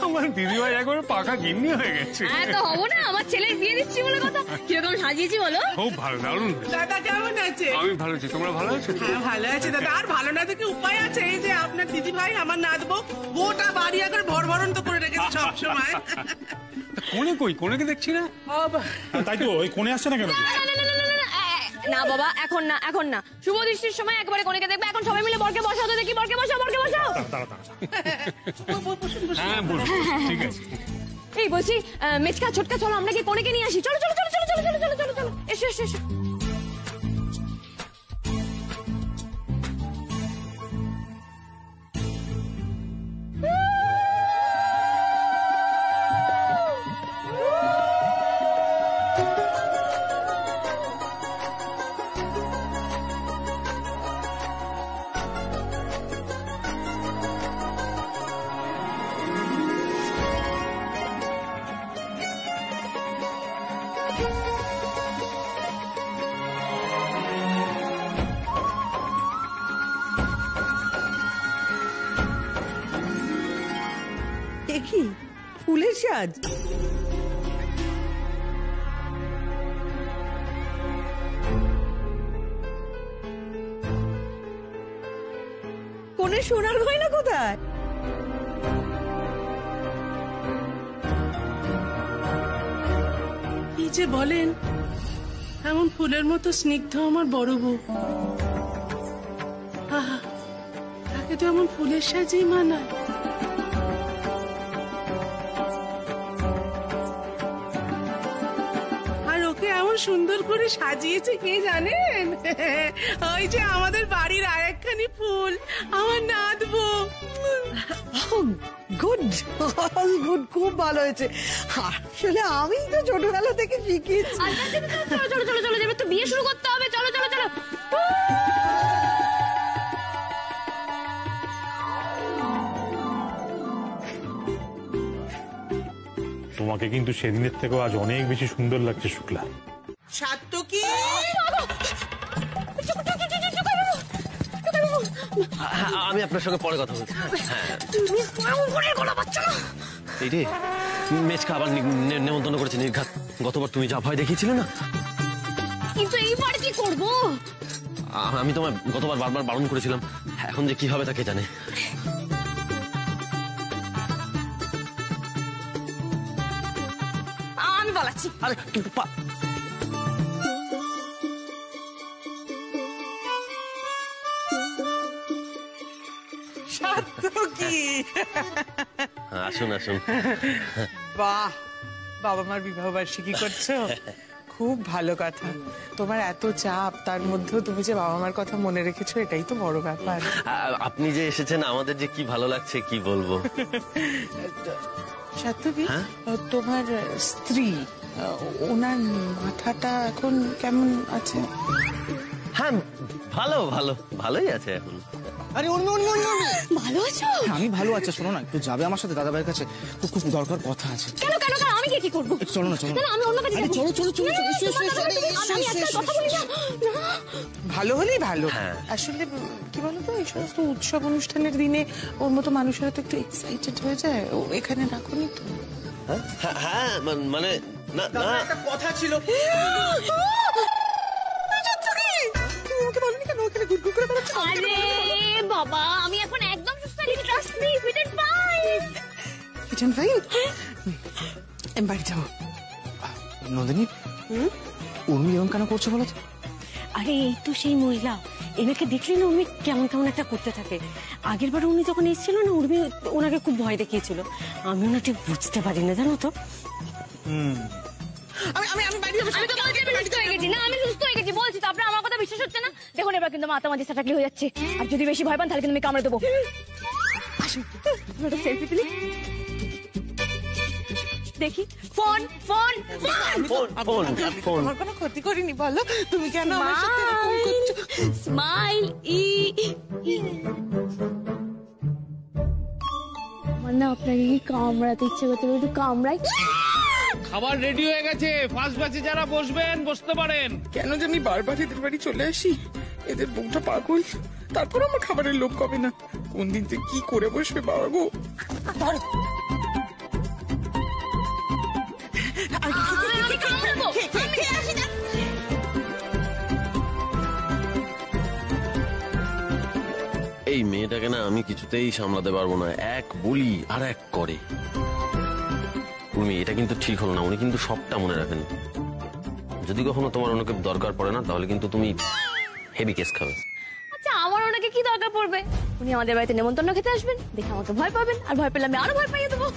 আমার দিদিভাই একবারে পাকা গিন্নি হয়ে গেছে। তো হবো না, আমার ছেলের বিয়ে দিচ্ছি বলে কথা। কিরকম সাজিয়েছি বলো? খুব ভালো, দারুণ। দাদা কেমন আছে? আমি ভালো আছি, তোমরা ভালো আছো? হ্যাঁ ভালো আছে দাদা। আর ভালো না থেকে উপায় আছে? এই যে আপনার দিদি ভাই আমার নাতবো গোটা বাড়ি একবার ভরভরন্ত করে রেখেছে সব সময়। কোনে কই? কোনেকে দেখছি না। তাই তো, ওই কোনে আসছে না কেন? না বাবা, এখন না, এখন না। শুভ দৃষ্টির সময় একবারে কোনেকে দেখবে। এখন সবাই মিলে বরকে বসাও তো দেখি। বরকে বসাও, বরকে বসাও। হ্যাঁ বলুন, ঠিক আছে। এই বলছি, মেচকা ছোটকা চলো আমরা কি কোনেকে নিয়ে আসি। চলো চলো চলো চলো চলো চলো চলো চলো চলো, এসো এসো এসো। কি ফুলের সাজ? কোনে সোনার গয়না কোথায়? কি যে বলেন, এমন ফুলের মতো স্নিগ্ধ আমার বড় বউ। আহা, তাকে তো এমন ফুলের সাজেই মানায়। সুন্দর করে সাজিয়েছে কে জানেন? ওই যে আমাদের বাড়ির আরেকখানি ফুল, আমার নাতবো। গুড গুড, খুব ভালো হয়েছে। আসলে আমি তো ছোটবেলা থেকে শিখিয়েছি। চলো চলো চলো চলো, এবার তো বিয়ে শুরু করতে হবে। চলো চলো চলো। তোমাকে কিন্তু সেদিনের থেকেও আজ অনেক বেশি সুন্দর লাগছে শুক্লা। সাত্তকী, আমি আপনার সঙ্গে পরে কথা বলছি। এই রে, মেচকা আবার নেমন্তন্ন করেছে নির্ঘাত। গতবার তুমি যা ভয় দেখিয়েছিলে না। কিন্তু এইবার কি করবো? আমি তোমায় গতবার বারবার বারণ করেছিলাম। এখন যে কি হবে তাকে জানে। আমি বলাচ্ছি। আরে আসুন আসুন। বাহ, বাবা মার বিবাহ বার্ষিকী করছো? খুব ভালো কথা। তোমার এত চাপ, তার মধ্যেও তুমি যে বাবা মার কথা মনে রেখেছো, এটাই তো বড় ব্যাপার। আপনি যে এসেছেন আমাদের যে কি ভালো লাগছে কি বলবো। সাত্তকী, তোমার স্ত্রী, ওনার মাথাটা এখন কেমন আছে? হ্যাঁ ভালো ভালো, ভালোই আছে এখন। আরে অন্য অন্য অন্য ভালো আছো? আমি ভালো আছি। শোনো না, একটু যাবে আমার সাথে দাদা ভাইয়ের কাছে, খুব খুব দরকার কথা আছে। কেন কেন কেন, আমি কি করবো? চলো না চলো না, আমি অন্য কাছে যাবো। চলো চলো চলো, আমি একটা কথা বলি না। ভালো হলেই ভালো। আসলে কি বলতো, এই সমস্ত উৎসব অনুষ্ঠানের দিনে ওর মতো মানুষেরা তো একটু এক্সাইটেড হয়ে যায়। ও এখানে রাখুনি তো? হ্যাঁ মানে না না, একটা কথা ছিল। আরে বাবা, আমি এখন একদম সুস্থ আছি। Trust me, fit and fine. Fit and fine? আমি বাড়ি যাবো। নন্দিনী, উর্মি এরকম কেন করছে বলো তো? আরে এই তো সেই মহিলা। এনাকে দেখলে না উর্মি কেমন কেমন একটা করতে থাকে। আগের বার উনি যখন এসেছিল না, উর্মি ওনাকে খুব ভয় দেখিয়েছিল। আমি না ঠিক বুঝতে পারি না, জানো তো। আমি বাড়ি যাবো। আমি তো বলছি আমি সুস্থ হয়ে গেছি। না আমি সুস্থ হয়ে গেছি বলছি তো, আপনার আমার কথা বিশ্বাস হচ্ছে না? দেখুন এবার কিন্তু মাতামাতি সাটাকলি হয়ে যাচ্ছে। আর যদি বেশি ভয় পান তাহলে কিন্তু আমি কামড়ে দেবো। আসুন একটা সেলফি তুলি দেখি। Phone phone phone phone. আমার কোনো ক্ষতি করিনি বলো, তুমি কেন আমার সাথে এরকম করছো? স্মাইল। আমার না আপনাকে কি কামড়াতে ইচ্ছে করতে, একটু কামড়াই। খাবার রেডি হয়ে গেছে, ফার্স্ট ব্যাচে যারা বসবেন বসতে পারেন। কেন যে আমি বারবার এদের বাড়ি চলে আসি, এদের বউটা পাগল, তারপর আমার খাবারের লোভ কমে না। কোন দিন থেকে কি করে বসবে বাবা গো। এই মেয়েটাকে না আমি কিছুতেই সামলাতে পারবো না, এক বলি আর এক করে। উর্মি, এটা কিন্তু ঠিক হলো না, উনি কিন্তু সবটা মনে রাখেন। যদি কখনো তোমার ওনাকে দরকার পড়ে না তাহলে কিন্তু তুমি হেভি কেস খাবে। আচ্ছা আমার ওনাকে কি দরকার পড়বে? উনি আমাদের বাড়িতে নেমন্তন্ন খেতে আসবেন, দেখে আমাকে ভয় পাবেন, আর ভয় পেলে আমি আরো ভয় পাইয়ে দেবো।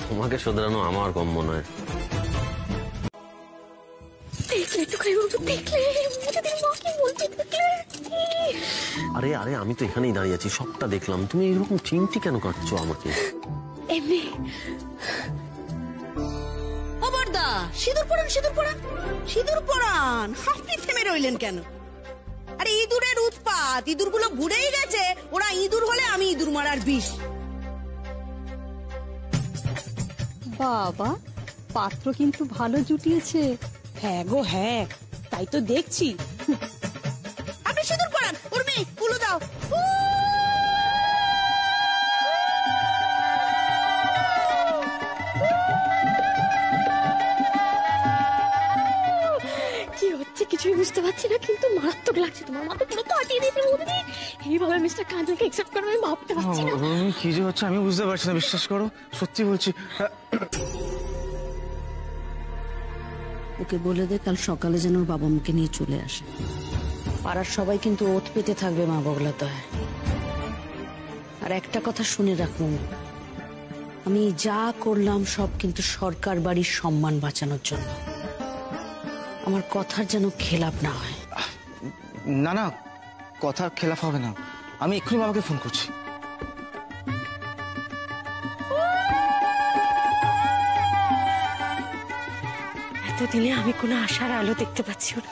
তোমাকে শোধরানো আমার কম মনে হয়। আরে আরে আমি তো এখানেই দাঁড়িয়ে আছি, সবটা দেখলাম। তুমি এরকম চিমটি কেন কাটছো আমাকে? এমনি ও বড়দা, সিঁদুর পরান, সিঁদুর পরান, সিঁদুর পরান। আপনি থেমে রইলেন কেন? আরে ইঁদুরের উৎপাত, ইঁদুরগুলো ঘুরেই গেছে। ওরা ইঁদুর হলে আমি ইঁদুর মারার বিষ। বাবা, পাত্র কিন্তু ভালো জুটিয়েছে। হ্যাঁ গো হ্যাঁ, তাই তো দেখছি। আপনি সিঁদুর পরান, উর্মি কুলো দাও। কি হচ্ছে কিছুই বুঝতে পারছি না, কিন্তু মারাত্মক লাগছে। তোমার মাথা পুরো কাটিয়ে দিয়েছে বৌদি। এইভাবে মিস্টার কাজলকে একসেপ্ট করবে আমি ভাবতে পারছি না। কি যে হচ্ছে আমি বুঝতে পারছি না, বিশ্বাস করো, সত্যি বলছি। ওকে বলে দে কাল সকালে যেন ওর বাবা মাকে নিয়ে চলে আসে। পাড়ার সবাই কিন্তু ওত পেতে থাকবে মা বগলাতয়। আর একটা কথা শুনে রাখুন, আমি যা করলাম সব কিন্তু সরকার বাড়ির সম্মান বাঁচানোর জন্য। আমার কথার যেন খেলাপ না হয়। না না, কথার খেলাফ হবে না। আমি এক্ষুনি বাবাকে ফোন করছি। এতদিনে আমি কোনো আশার আলো দেখতে পাচ্ছি না।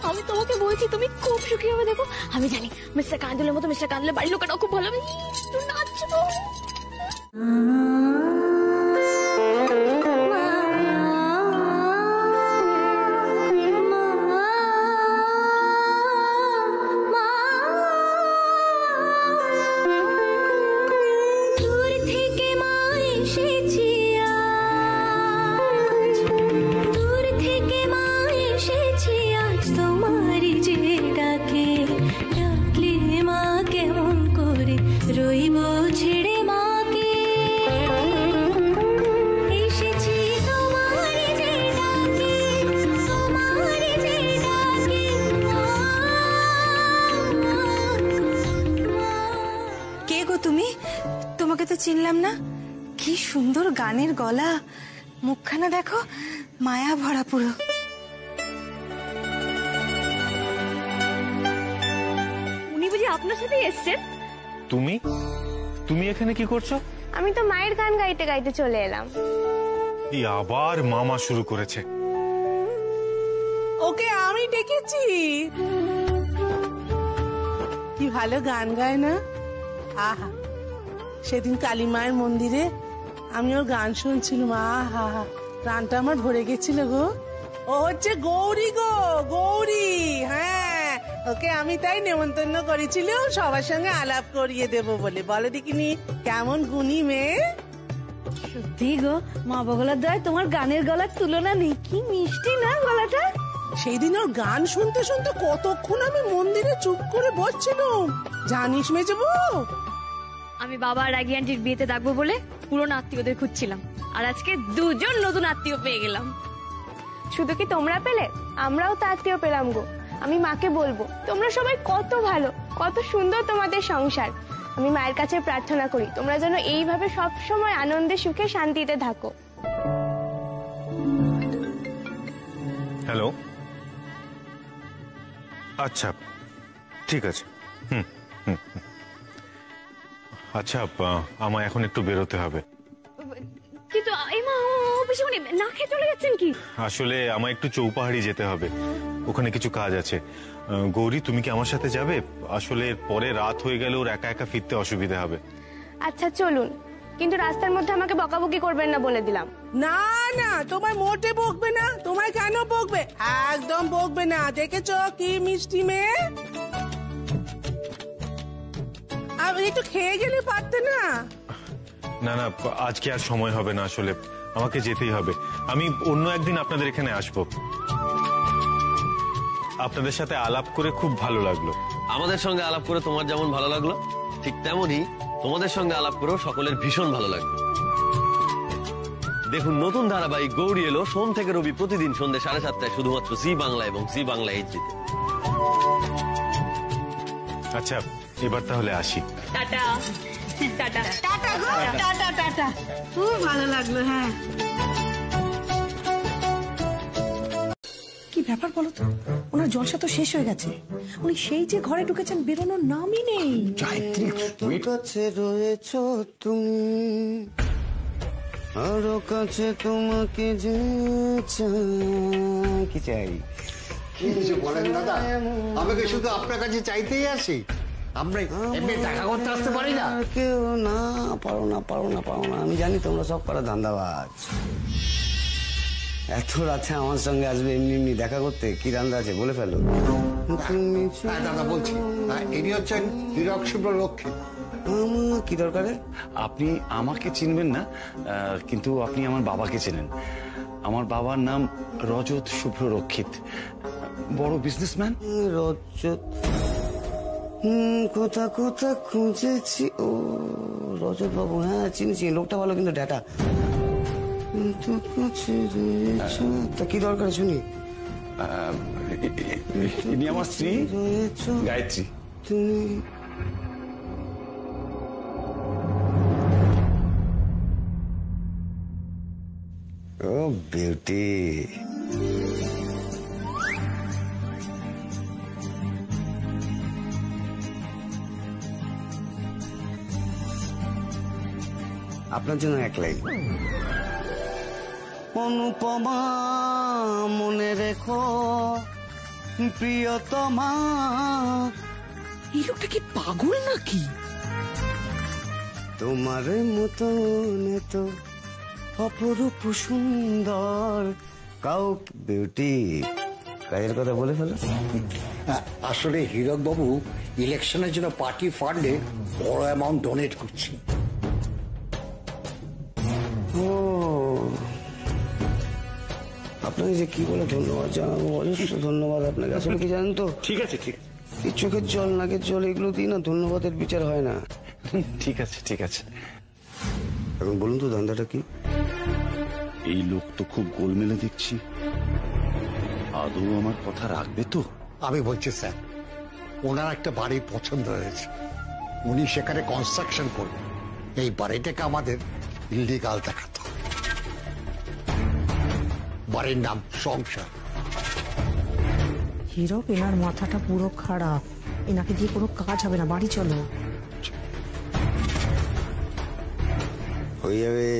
আমি তোমাকে বলছি তুমি খুব সুখী হবে। দেখো আমি জানি মিস্টার কান্দুলের মতো মিস্টার কান্দুলের বাড়ির লোকেরাও খুব ভালো হবে। তুমি নাচছো। তোমাকে তো চিনলাম না। কি সুন্দর গানের গলা, মুখখানা দেখো মায়া ভরা পুরো। উনি বুঝি আপনার সাথে এসছেন? তুমি তুমি এখানে কি করছো? আমি তো মায়ের গান গাইতে গাইতে চলে এলাম। এই আবার মামা শুরু করেছে। ওকে আমি ডেকেছি। কি ভালো গান গায় না। আহা, সেদিন কালী মায়ের মন্দিরে আমি ওর গান শুনছিলাম। আহা, গানটা আমার ভরে গেছিল গো। ও হচ্ছে গৌরী গো, গৌরী। হ্যাঁ, ওকে আমি তাই নেমন্তন্ন করেছিলাম সবার সঙ্গে আলাপ করিয়ে দেব বলে। বলো দেখিনি কেমন গুণী মেয়ে। সত্যি গো, মা বগলার দয় তোমার গানের গলার তুলনা নেই। কি মিষ্টি না গলাটা। সেই দিন ওর গান শুনতে শুনতে কতক্ষণ আমি মন্দিরে চুপ করে বসছিলাম জানিস মেজবু। আমি বাবা আর রাগি আন্টির বিয়েতে ডাকবো বলে পুরনো আত্মীয়দের খুঁজছিলাম, আর আজকে দুজন নতুন আত্মীয় পেয়ে গেলাম। শুধু কি তোমরা পেলে, আমরাও তো আত্মীয় পেলাম গো। আমি মাকে বলবো তোমরা সবাই কত ভালো, কত সুন্দর তোমাদের সংসার। আমি মায়ের কাছে প্রার্থনা করি তোমরা যেন এইভাবে সব সময় আনন্দে সুখে শান্তিতে থাকো। হ্যালো, আচ্ছা ঠিক আছে। আচ্ছা, আমায় এখন একটু বেরোতে হবে। কিন্তু এই মা অফিসে উনি না খেয়ে চলে যাচ্ছেন কি? আসলে আমায় একটু চৌপাহাড়ি যেতে হবে, ওখানে কিছু কাজ আছে। গৌরী, তুমি কি আমার সাথে যাবে? আসলে পরে রাত হয়ে গেলে ওর একা একা ফিরতে অসুবিধা হবে। আচ্ছা চলুন, কিন্তু রাস্তার মধ্যে আমাকে বকাবকি করবেন না বলে দিলাম। না না, তোমায় মোটে বকবে না। তোমায় কেন বকবে? একদম বকবে না। দেখেছো কি মিষ্টি মেয়ে। আমি একটু খেয়ে গেলে পারতে না? না না, আজকে আর সময় হবে না, আসলে আমাকে যেতেই হবে। আমি অন্য একদিন আপনাদের এখানে আসবো। আপনাদের সাথে আলাপ করে খুব ভালো লাগলো। আমাদের সঙ্গে আলাপ করে তোমার যেমন ভালো লাগলো, ঠিক তেমনই তোমাদের সঙ্গে আলাপ করেও সকলের ভীষণ ভালো লাগবে। দেখুন, নতুন ধারাবাহিক গৌরী এলো সোম থেকে রবি প্রতিদিন সন্ধ্যে 7:30 শুধুমাত্র জি বাংলা এবং জি বাংলা এইচডিতে। আচ্ছা, এবার তাহলে আসি। টাটা টাটা টাটা গো, টাটা টাটা। খুব ভালো লাগলো। হ্যাঁ, কি ব্যাপার বলো তো? ওনার জলসা তো শেষ হয়ে গেছে। উনি সেই যে ঘরে ঢুকেছেন, বেরোনোর নামই নেই। কাছে রয়েছ তুমি, আরো কাছে তোমাকে যে চাই। কি চাই? কি কিছু বলেন দাদা? আমাকে শুধু আপনার কাছে চাইতেই আসি। আমরা এমনি দেখা করতে আসতে পারি না? কেউ না, পারো না, পারো না, পারো না। আমি জানি তোমরা সব করা ধান্দাবাজ। এত রাতে আমার সঙ্গে আসবে এমনি এমনি দেখা করতে? কি ধান্দা আছে বলে ফেলো। তুমি দাদা বলছি, ইনি হচ্ছেন হীরক শুভ্র রক্ষিত। কি দরকারে? আপনি আমাকে চিনবেন না, কিন্তু আপনি আমার বাবাকে চেনেন। আমার বাবার নাম রজত শুভ্র রক্ষিত, বড় বিজনেসম্যান। রজত? কোথা কোথা খুঁজেছি। ও রজত বাবু, হ্যাঁ চিনেছি। লোকটা ভালো, কিন্তু ডেটা। তা কি দরকার শুনি? ইনি আমার স্ত্রী গায়ত্রী। তুমি ও বিউটি। আপনার জন্য এক লাইন। অনুপমা মনে রেখো প্রিয়তমা। এই লোকটা কি পাগল নাকি? তোমার মতন তো অপরূপ সুন্দর কাউ। বিউটি, কাজের কথা বলে ফেলো। আসলে হীরক বাবু ইলেকশনের জন্য পার্টি ফান্ডে বড় অ্যামাউন্ট ডোনেট করছে। ও, আপনাকে যে কি বলে ধন্যবাদ জানাবো, অজস্র ধন্যবাদ আপনাকে। আসলে কি জানেন তো? ঠিক আছে, ঠিক এই চোখের জল, নাকের জল, এগুলো দিয়ে না ধন্যবাদের বিচার হয় না। ঠিক আছে, ঠিক আছে। এখন বলুন তো ধান্দাটা কি? এই লোক তো খুব গোলমেলে দেখছি। আদৌ আমার কথা রাখবে তো? আমি বলছি স্যার, ওনার একটা বাড়ি পছন্দ হয়েছে, উনি সেখানে কনস্ট্রাকশন করবেন। এই বাড়িটাকে আমাদের ইলিগাল দেখাতে হবে। বাড়ির নাম সংসার। হীরক, এনার মাথাটা পুরো খারাপ। এনাকে দিয়ে কোনো কাজ হবে না। বাড়ি চলো। হয়ে যাবে।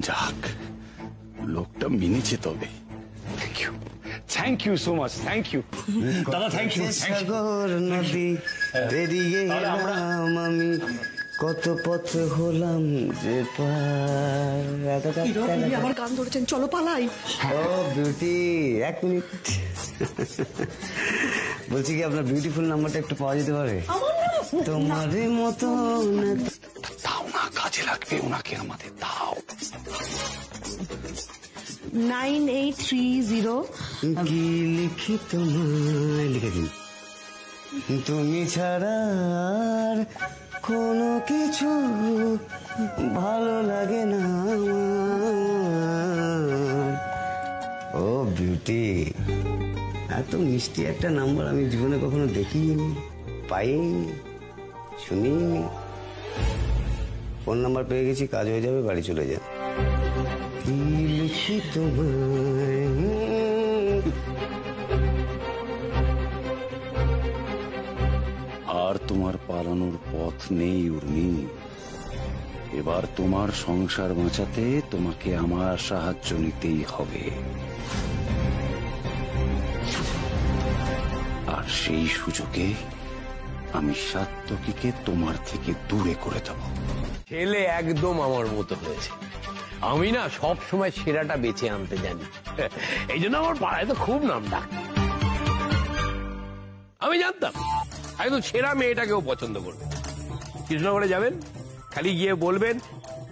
যাক, লোকটা মেনেছে তবে। Thank you, thank you so much. Thank you দাদা, থ্যাংক ইউ। সাগর নদী পেরিয়ে এলাম আমি, কত পথ হলাম যে পার। আমার গান ধরেছেন, চলো পালাই। ও বিউটি, এক মিনিট। বলছি কি, আপনার বিউটিফুল নাম্বারটা একটু পাওয়া যেতে পারে? তোমার মতো দাও না, কাজে লাগবে ওনাকে আমাদের। দাও। 9830। কি লিখি তোমায়, লিখে দিন। তুমি ছাড়া আর কোনো কিছু ভালো লাগে না আমার। ও বিউটি, এত মিষ্টি একটা নাম্বার আমি জীবনে কখনো দেখিনি, পাইনি, শুনিনি। ফোন নাম্বার পেয়ে গেছি, কাজ হয়ে যাবে, বাড়ি চলে যান। কি লিখি তোমায়। আর তোমার পালানোর পথ নেই উর্মি। এবার তোমার সংসার বাঁচাতে তোমাকে আমার সাহায্য নিতেই হবে। আর সেই সুযোগে আমি সাত্তকীকে তোমার থেকে দূরে করে দেব। ছেলে একদম আমার মতো হয়েছে। আমি না সব সময় সেরাটা বেছে আনতে জানি, এই জন্য আমার পাড়ায় তো খুব নাম ডাক। আমি জানতাম একদম সেরা মেয়েটাকেও পছন্দ করবে। কৃষ্ণনগরে যাবেন, খালি গিয়ে বলবেন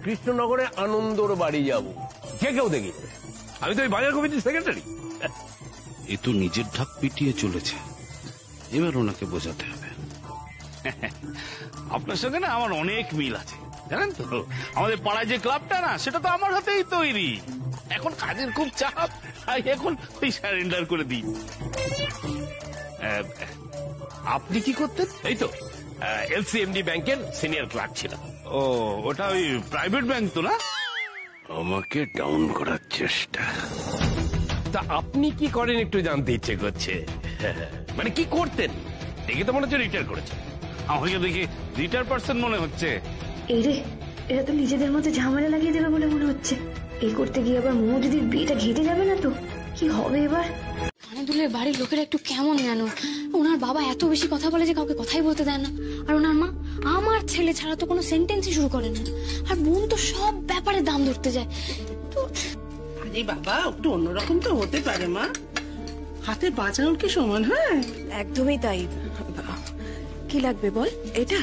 কৃষ্ণনগরে আনন্দর বাড়ি যাব, যে কেউ দেখি। আমি তো ওই বাজার কমিটির সেক্রেটারি। এ তো নিজের ঢাক পিটিয়ে চলেছে, এবার ওনাকে বোঝাতে হবে। আপনার সঙ্গে না আমার অনেক মিল আছে, জানেন তো। আমাদের পাড়ায় যে ক্লাবটা না, সেটা তো আমার হাতেই তৈরি। এখন কাজের খুব চাপ, এখন ওই সারেন্ডার করে দিই। আপনি কি করতেন? এই তো এলসিএমডি ব্যাংকের সিনিয়র ক্লার্ক ছিলাম। ও, ওটা ওই প্রাইভেট ব্যাংক তো না? আমাকে ডাউন করার চেষ্টা। তা আপনি কি করেন একটু জানতে ইচ্ছে করছে। মানে কি করতেন? দেখে তো মনে হচ্ছে রিটায়ার করেছেন। আমাকে দেখে রিটায়ার পার্সন মনে হচ্ছে। এই রে, এরা তো নিজেদের মধ্যে ঝামেলা লাগিয়ে দেবে বলে মনে হচ্ছে। এই করতে গিয়ে আবার মোমো দিদির বিয়েটা ঘেটে যাবে না তো? কি হবে এবার? কানাদুলের বাড়ির লোকেরা একটু কেমন জানো, ওনার বাবা এত বেশি কথা বলে যে কাউকে কথাই বলতে দেয় না। আর ওনার মা আমার ছেলে ছাড়া তো কোনো সেন্টেন্সই শুরু করে না। আর বোন তো সব ব্যাপারে দাম ধরতে যায়। আরে বাবা, একটু অন্যরকম তো হতে পারে মা, হাতে বাঁচানোর কি সমান? হ্যাঁ, একদমই তাই। কি লাগবে বল? এটা?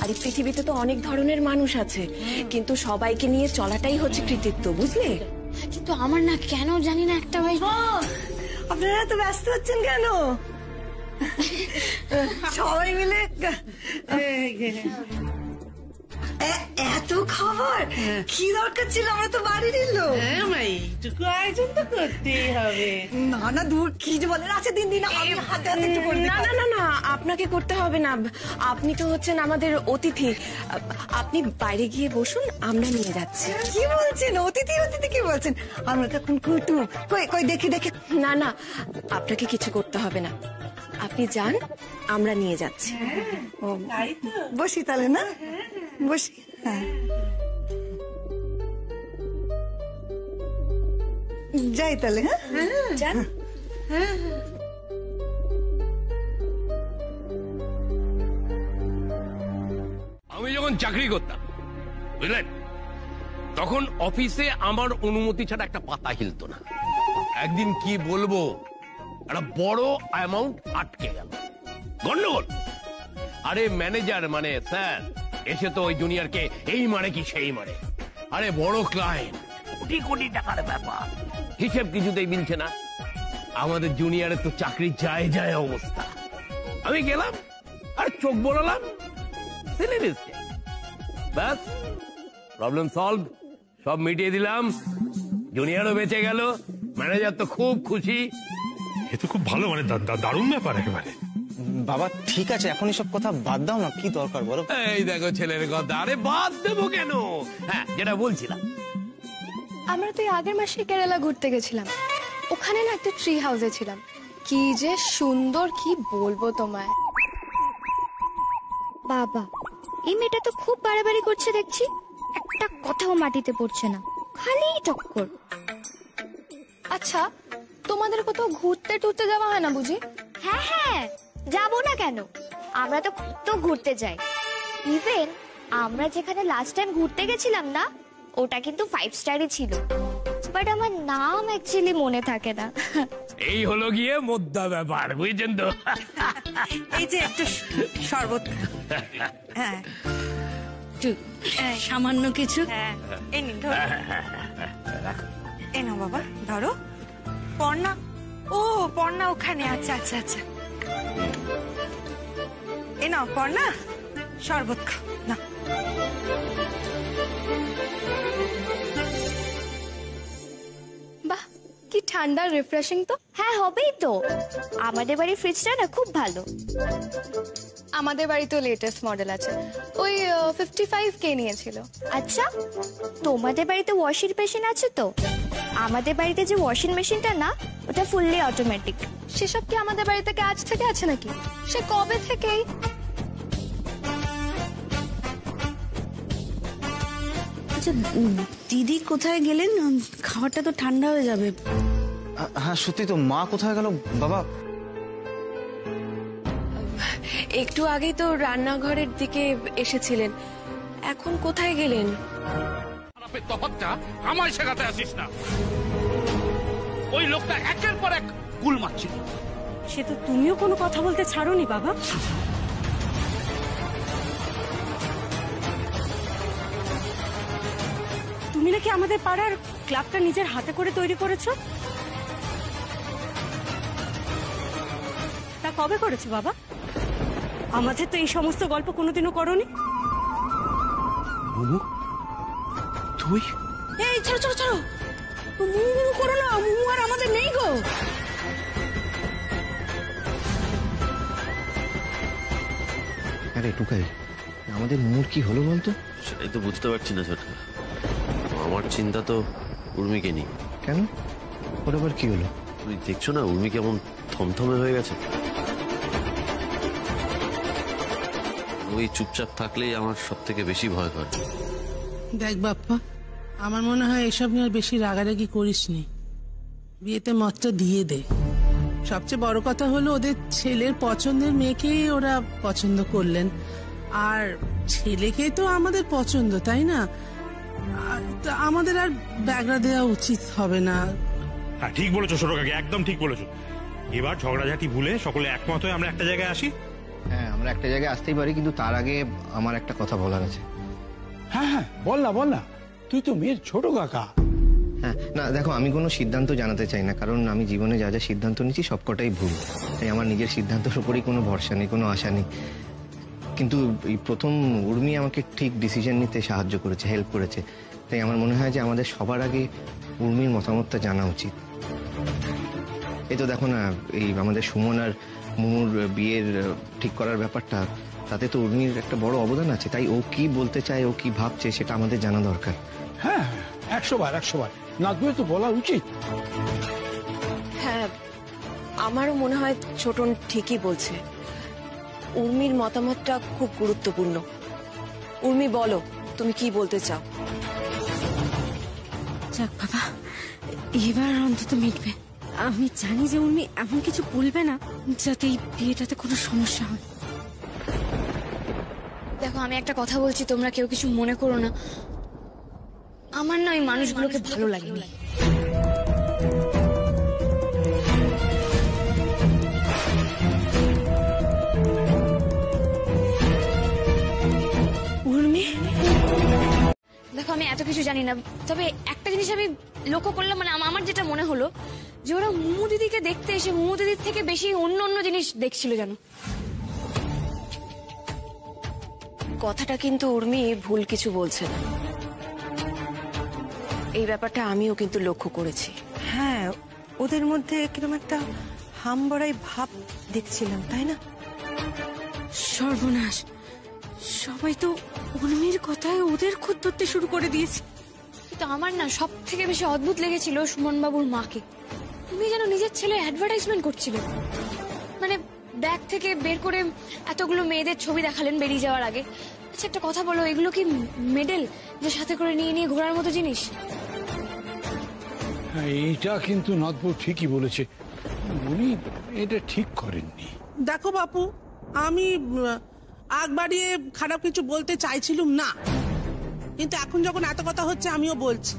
আরে পৃথিবীতে তো অনেক ধরনের মানুষ আছে, কিন্তু সবাইকে নিয়ে চলাটাই হচ্ছে কৃতিত্ব, বুঝলে? কিন্তু আমার না কেন জানি না একটা ভাই। আপনারা এত ব্যস্ত হচ্ছেন কেন? সবাই মিলে এত খাবার কি দরকার ছিল? আমরা তো বাড়ির লোক। হ্যাঁ মাই, এইটুকু আয়োজন তো করতেই হবে। না না, দূর কি যে বলেন। আচ্ছা দিন দিন আমি হাতে হাতে একটু করে দিই। না না না না, আপনাকে করতে হবে না। আপনি তো হচ্ছেন আমাদের অতিথি। আপনি বাইরে গিয়ে বসুন, আমরা নিয়ে যাচ্ছি। কি বলছেন? অতিথি অতিথি কি বলছেন? আমরা তো এখন কুটুম। কই কই দেখি দেখি। না না, আপনাকে কিছু করতে হবে না, আপনি যান, আমরা নিয়ে যাচ্ছি। বসি তাহলে না? বসি। হ্যাঁ, যাই তাহলে। হ্যাঁ যান। আমি যখন চাকরি করতাম, বুঝলেন, তখন অফিসে আমার অনুমতি ছাড়া একটা পাতা হিলতো না। একদিন কি বলবো, একটা বড় অ্যামাউন্ট আটকে গেল, গন্ডগোল। আরে ম্যানেজার মানে স্যার এসে তো ওই জুনিয়রকে এই মারে কি সেই মারে। আরে বড় ক্লায়েন্ট, কোটি কোটি টাকার ব্যাপার, হিসেব কিছুতেই মিলছে না। আমাদের জুনিয়রের তো চাকরি যায় যায় অবস্থা। আমি গেলাম আর চোখ বলালাম, ব্যাস প্রবলেম সলভ, সব মিটিয়ে দিলাম। জুনিয়রও বেঁচে গেল, ম্যানেজার তো খুব খুশি। এ তো খুব ভালো, মানে দারুণ ব্যাপার একেবারে। বাবা ঠিক আছে, এখন এসব কথা বাদ দাও না, কি দরকার বলো? এই দেখো ছেলের কথা। আরে বাদ দেবো কেন? হ্যাঁ, যেটা বলছিলাম, আমরা তো আগের মাসে কেরালা ঘুরতে গেছিলাম। ওখানে না একটা ট্রি হাউসে ছিলাম, কি যে সুন্দর, কি বলবো তোমায়। বাবা, এই মেয়েটা তো খুব বাড়াবাড়ি করছে দেখছি। একটা কথাও মাটিতে পড়ছে না, খালি টক্কর। আচ্ছা, তোমাদের কোথাও ঘুরতে টুরতে যাওয়া হয় না বুঝি? হ্যাঁ হ্যাঁ, যাবো না কেন? আমরা তো ঘুরতে যাই। ইভেন আমরা যেখানে লাস্ট টাইম ঘুরতে গেছিলাম না, ওটা কিন্তু 5 স্টারই ছিল, বাট আমার নাম অ্যাকচুয়ালি মনে থাকে না। এই হলো গিয়ে মোদ্দা ব্যাপার, বুঝছেন তো? এই যে একটু শরবত। হ্যাঁ, সামান্য কিছু। হ্যাঁ, এই নিন ধরো। এই নাও বাবা, ধরো। পর্ণা, ও পর্ণা ওখানে। আচ্ছা আচ্ছা আচ্ছা, এ নাও পর্ণা, শরবত খাও না। বাহ, কি ঠান্ডা, রিফ্রেশিং তো। হ্যাঁ হবেই তো, আমাদের বাড়ির ফ্রিজটা না খুব ভালো। আমাদের বাড়িতেও লেটেস্ট মডেল আছে, ওই 55K নিয়েছিল। আচ্ছা, তোমাদের বাড়িতে ওয়াশিং মেশিন আছে তো? আমাদের বাড়িতে যে ওয়াশিং মেশিনটা না, ওটা ফুললি অটোমেটিক। সেসব কি আমাদের বাড়িতে আজ থেকে আছে নাকি? সে কবে থেকেই। আচ্ছা দিদি কোথায় গেলেন? খাবারটা তো ঠান্ডা হয়ে যাবে। হ্যাঁ সত্যি তো, মা কোথায় গেল বাবা? একটু আগেই তো রান্নাঘরের দিকে এসেছিলেন, এখন কোথায় গেলেন? খারাপের তফাৎটা আমায় শেখাতে আসিস না। ওই লোকটা একের পর এক গুল মারছিল। সে তো তুমিও কোনো কথা বলতে ছাড়োনি বাবা। তুমি নাকি আমাদের পাড়ার ক্লাবটা নিজের হাতে করে তৈরি করেছো। তা কবে করেছো বাবা? আমাদের তো এই সমস্ত গল্প কোনোদিনও করোনি। তুই? এই ছাড়ো ছাড়ো ছাড়ো, মুমু করো না, মুমু আর আমাদের নেই গো। আরে টুকাই, আমাদের মুমুর কি হলো বলতো? সেটাই তো বুঝতে পারছি না ছোটকা। আমার চিন্তা তো উর্মিকে নিয়ে। কেন? ওর আবার কি হলো? তুমি দেখছো না উর্মি কেমন থমথমে হয়ে গেছে। ওই চুপচাপ থাকলেই আমার সব থেকে বেশি ভয় করে। দেখ বাপ্পা, আমার মনে হয় এসব নিয়ে আর বেশি রাগারাগি করিস নি, বিয়েতে মতটা দিয়ে দে। সবচেয়ে বড় কথা হলো ওদের ছেলের পছন্দের মেয়েকেই ওরা পছন্দ করলেন, আর ছেলেকে তো আমাদের পছন্দ, তাই না? আমাদের আর ব্যাগরা দেওয়া উচিত হবে না। হ্যাঁ ঠিক বলেছো ছোট কাকি, একদম ঠিক বলেছো। এবার ঝগড়াঝাটি ভুলে সকলে একমত হয়ে আমরা একটা জায়গায় আসি। হ্যাঁ আমরা একটা জায়গায় আসতেই পারি, কিন্তু তার আগে আমার একটা কথা বলার আছে। হ্যাঁ হ্যাঁ বল না, তুই তো মেয়ের ছোট কাকা। হ্যাঁ না দেখো, আমি কোনো সিদ্ধান্ত জানাতে চাই না, কারণ আমি জীবনে যা যা সিদ্ধান্ত নিচ্ছি সবকটাই ভুল। তাই আমার নিজের সিদ্ধান্তের উপরই কোনো ভরসা নেই, কোনো আশা নেই। কিন্তু এই প্রথম উর্মি আমাকে ঠিক ডিসিশন নিতে সাহায্য করেছে, হেল্প করেছে। তাই আমার মনে হয় যে আমাদের সবার আগে উর্মির মতামতটা জানা উচিত। এই তো দেখো না, এই আমাদের সুমন আর মুমুর বিয়ের ঠিক করার ব্যাপারটা, তাতে তো উর্মির একটা বড় অবদান আছে। তাই ও কি বলতে চায়, ও কি ভাবছে, সেটা আমাদের জানা দরকার। হ্যাঁ 100 বার নাচবে তো বলা উচিত। হ্যাঁ আমারও মনে হয় ছোটন ঠিকই বলছে, উর্মির মতামতটা খুব গুরুত্বপূর্ণ। উর্মি বলো, তুমি কি বলতে চাও? যাক বাবা, এবার অন্তত মিটবে। আমি জানি যে উর্মি এমন কিছু বলবে না যাতে এই বিয়েটাতে কোনো সমস্যা হয়। দেখো, আমি একটা কথা বলছি, তোমরা কেউ কিছু মনে করো না। আমার না ওই মানুষগুলোকে ভালো লাগেনি। উর্মি, দেখো আমি এত কিছু জানি না, তবে একটা জিনিস আমি লক্ষ্য করলাম, মানে আমার যেটা মনে হলো যে ওরা মুমু দিদিকে দেখতে এসে মুমু দিদির থেকে বেশি অন্য অন্য জিনিস দেখছিল যেন। কথাটা কিন্তু উর্মি ভুল কিছু বলছে না, এই ব্যাপারটা আমিও কিন্তু লক্ষ্য করেছি। হ্যাঁ ওদের মধ্যে কিরকম একটা হামবড়াই ভাব দেখছিলাম, তাই না? সর্বনাশ, সবাই তো উর্মির কথায় ওদের খোঁজ ধরতে শুরু করে দিয়েছে। কিন্তু আমার না সব থেকে বেশি অদ্ভুত লেগেছিল সুমন বাবুর মাকে। তুমি যেন নিজের ছেলে অ্যাডভার্টাইজমেন্ট করছিল, মানে ব্যাগ থেকে বের করে এতগুলো মেয়েদের ছবি দেখালেন বেরিয়ে যাওয়ার আগে। আচ্ছা একটা কথা বলো, এগুলো কি মেডেল যে সাথে করে নিয়ে নিয়ে ঘোরার মতো জিনিস? হ্যাঁ এইটা কিন্তু নাথবু ঠিকই বলেছে, উনি এটা ঠিক করেননি। দেখো বাপু, আমি আগ বাড়িয়ে খারাপ কিছু বলতে চাইছিলুম না, কিন্তু এখন যখন এত কথা হচ্ছে আমিও বলছি।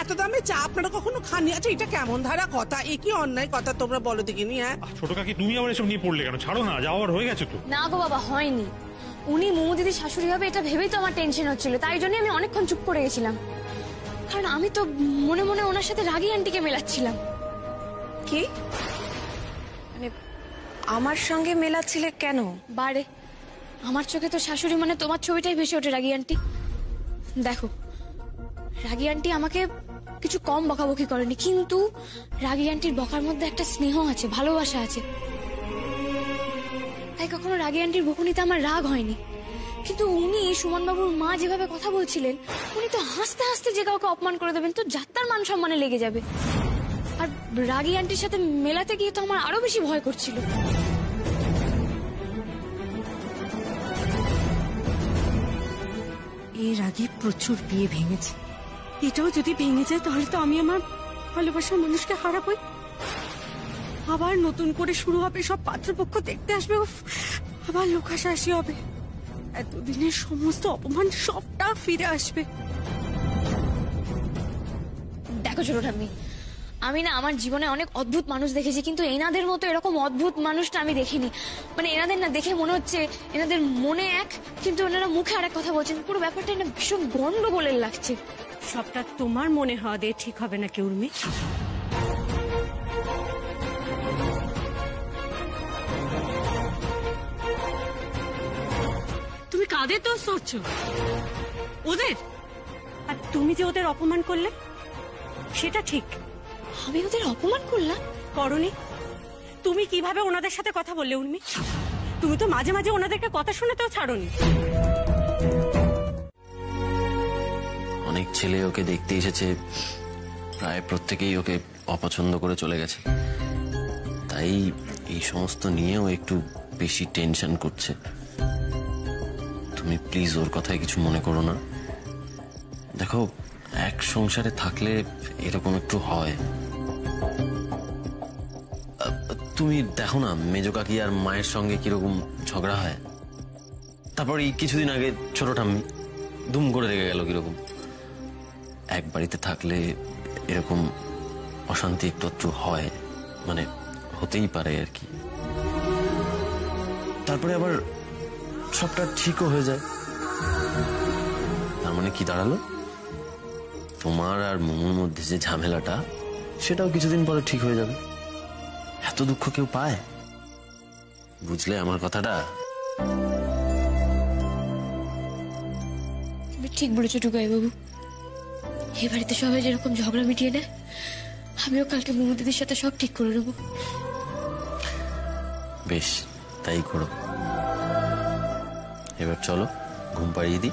এত দামে চা আপনারা কখনো খাননি? আচ্ছা এটা কেমন ধারা কথা, এ কি অন্যায় কথা, তোমরা বলো দেখিনি। হ্যাঁ ছোট কাকি, তুমি আবার এসব নিয়ে পড়লে কেন? ছাড়ো না, যাওয়ার হয়ে গেছে তো। না গো বাবা, হয়নি। উনি মুমু দিদির শাশুড়ি হবে এটা ভেবেই তো আমার টেনশন হচ্ছিল, তাই জন্য আমি অনেকক্ষণ চুপ করে গেছিলাম, কারণ আমি তো মনে মনে ওনার সাথে রাগী আন্টিকে মেলাচ্ছিলাম। কি মানে আমার সঙ্গে মেলাচ্ছিলে কেন? বারে, আমার চোখে তো শাশুড়ি মানে তোমার ছবিটাই ভেসে ওঠে রাগী আন্টি। দেখো, রাগী আন্টি আমাকে কিছু কম বকাবকি করেনি, কিন্তু রাগী আন্টির বকার মধ্যে একটা স্নেহ আছে, ভালোবাসা আছে। তাই কখনো রাগী আন্টির বকুনিতে আমার রাগ হয়নি। কিন্তু উনি সুমন বাবুর মা যেভাবে কথা বলছিলেন, উনি তো হাসতে হাসতে যে কাউকে অপমান করে দেবেন, তো যাত্রার মান সম্মানে লেগে যাবে। আর রাগী আন্টির সাথে মেলাতে গিয়ে তো আমার আরো বেশি ভয় করছিল। এর আগে প্রচুর বিয়ে ভেঙেছে, এটাও যদি ভেঙে যায় তাহলে তো আমি আমার ভালোবাসার মানুষকে হারাবই। আবার নতুন করে শুরু হবে, সব পাত্রপক্ষ দেখতে আসবে। আবার লোক হাসাহাসি হবে, এতদিনের সমস্ত অপমান সবটা ফিরে আসবে। দেখো ছোট ঠাম্মি, আমি না আমার জীবনে অনেক অদ্ভুত মানুষ দেখেছি, কিন্তু এনাদের মতো এরকম অদ্ভুত মানুষটা আমি দেখিনি। মানে এনাদের না দেখে মনে হচ্ছে এনাদের মনে এক, কিন্তু ওনারা মুখে আরেক কথা বলছেন। পুরো ব্যাপারটা না ভীষণ গন্ডগোলের লাগছে। সবটা তোমার মনে হওয়া দিয়ে ঠিক হবে না কি উর্মি? তুমি কাদের দোষ করছো? ওদের? আর তুমি যে ওদের অপমান করলে সেটা ঠিক। আমি ওদের অপমান করলাম? করনি। তুমি কিভাবে ওনাদের সাথে কথা বললে উর্মি? তুমি তো মাঝে মাঝে ওনাদেরকে কথা শোনাতেও ছাড়োনি। অনেক ছেলে ওকে দেখতে এসেছে, প্রায় প্রত্যেকেই ওকে অপছন্দ করে চলে গেছে। তাই এই সমস্ত নিয়েও একটু বেশি টেনশন করছে। তুমি প্লিজ ওর কথায় কিছু মনে করো না। দেখো, এক সংসারে থাকলে এরকম একটু হয়। তুমি দেখো না মেজ কাকি আর মায়ের সঙ্গে কিরকম ঝগড়া হয়। তারপর এই কিছুদিন আগে ছোট ঠাম্মি দুম করে রেগে গেল কিরকম। এক বাড়িতে থাকলে এরকম অশান্তি একটু একটু হয়, মানে হতেই পারে আর কি। তারপরে আবার সবটা ঠিকও হয়ে যায়। তার মানে কি দাঁড়ালো, তোমার আর মোমোর মধ্যে যে ঝামেলাটা সেটাও কিছুদিন পরে ঠিক হয়ে যাবে। এত দুঃখ কেউ পায়? বুঝলে আমার কথাটা? তুমি ঠিক বলেছো টুকাই বাবু। এই বাড়িতে সবাই যেরকম ঝগড়া মিটিয়ে নেয়, আমিও কালকে মোমো দিদির সাথে সব ঠিক করে নেবো। বেশ, তাই করো। এবার চলো ঘুম পাড়িয়ে দিই।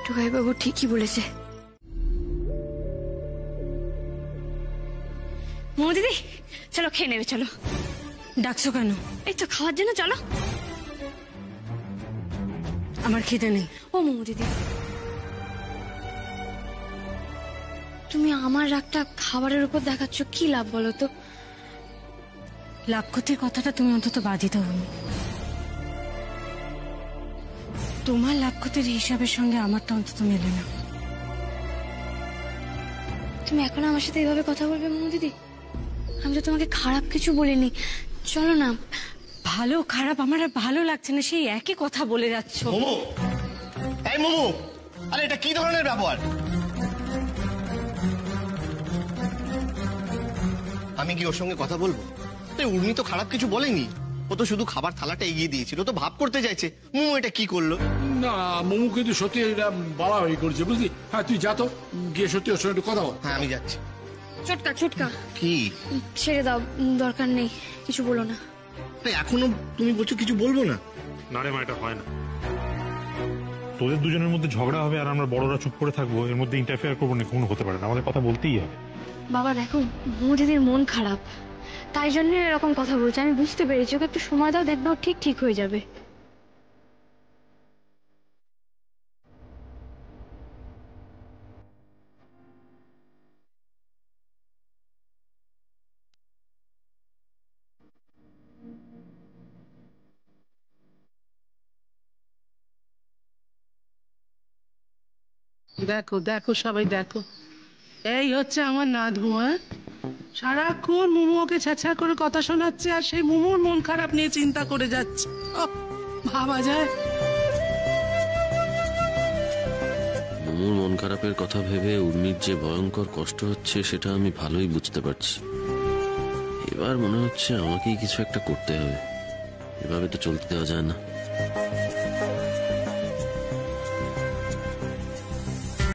টুকাই বাবু ঠিকই বলেছে। মোমো দিদি চলো খেয়ে নেবে, চলো। ডাকছো কেন? এই তো খাওয়ার জন্য, চলো। আমার খিদে নেই। ও মোমো দিদি, তুমি আমার রাগটা খাবারের উপর দেখাচ্ছ, কি লাভ বলো তো? লাভ ক্ষতির কথাটা তুমি অন্তত বাদই দাও। তোমার লাভ ক্ষতির হিসাবের সঙ্গে আমারটা অন্তত মেলে না। তুমি এখন আমার সাথে এইভাবে কথা বলবে মোমো দিদি? আমি তো তোমাকে খারাপ কিছু বলিনি, চলো না। ভালো খারাপ আমার আর ভালো লাগছে না, সেই একই কথা বলে যাচ্ছ। মোমো, এই মোমো, আরে এটা কি ধরনের ব্যবহার? আমি কি ওর সঙ্গে কথা বলবো? উর্মি তো খারাপ কিছু বলেনি, ও তো শুধু খাবার থালাটা এগিয়ে দিয়েছিল, তো ভাব করতে চাইছে। মোমো এটা কি করলো? না, মোমো কিন্তু সত্যি এটা বাড়াবাড়ি করছে, বুঝলি? হ্যাঁ, তুই যা তো, গিয়ে সত্যি ওর সঙ্গে একটু কথা বল। হ্যাঁ, আমি যাচ্ছি। চটকা চটকা। কি? ছেড়ে দাও, দরকার নেই, কিছু বলো না। এখনো তুমি বলছো কিছু বলবো না? না রে মা, এটা হয় না। তোদের দুজনের মধ্যে ঝগড়া হবে আর আমরা বড়রা চুপ করে থাকবো, এর মধ্যে ইন্টারফেয়ার করবো না, কোনো হতে পারে না। আমাদের কথা বলতেই হবে। বাবা দেখো, মোমো দিদির মন খারাপ, তাই জন্য এরকম কথা বলছে। আমি বুঝতে পেরেছি, ওকে একটু সময় দাও, দেখবে ঠিক ঠিক হয়ে যাবে। দেখো দেখো সবাই দেখো, এই হচ্ছে আমার নাতবু। হ্যাঁ, সারাক্ষণ মোমোকে ছ্যাঁচা করে কথা শোনাচ্ছে, আর সেই মোমোর মন খারাপ নিয়ে চিন্তা করে যাচ্ছে। ভাবা যায়? মোমোর মন খারাপের কথা ভেবে উর্মির যে ভয়ঙ্কর কষ্ট হচ্ছে সেটা আমি ভালোই বুঝতে পারছি। এবার মনে হচ্ছে আমাকেই কিছু একটা করতে হবে, এভাবে তো চলতে দেওয়া যায় না।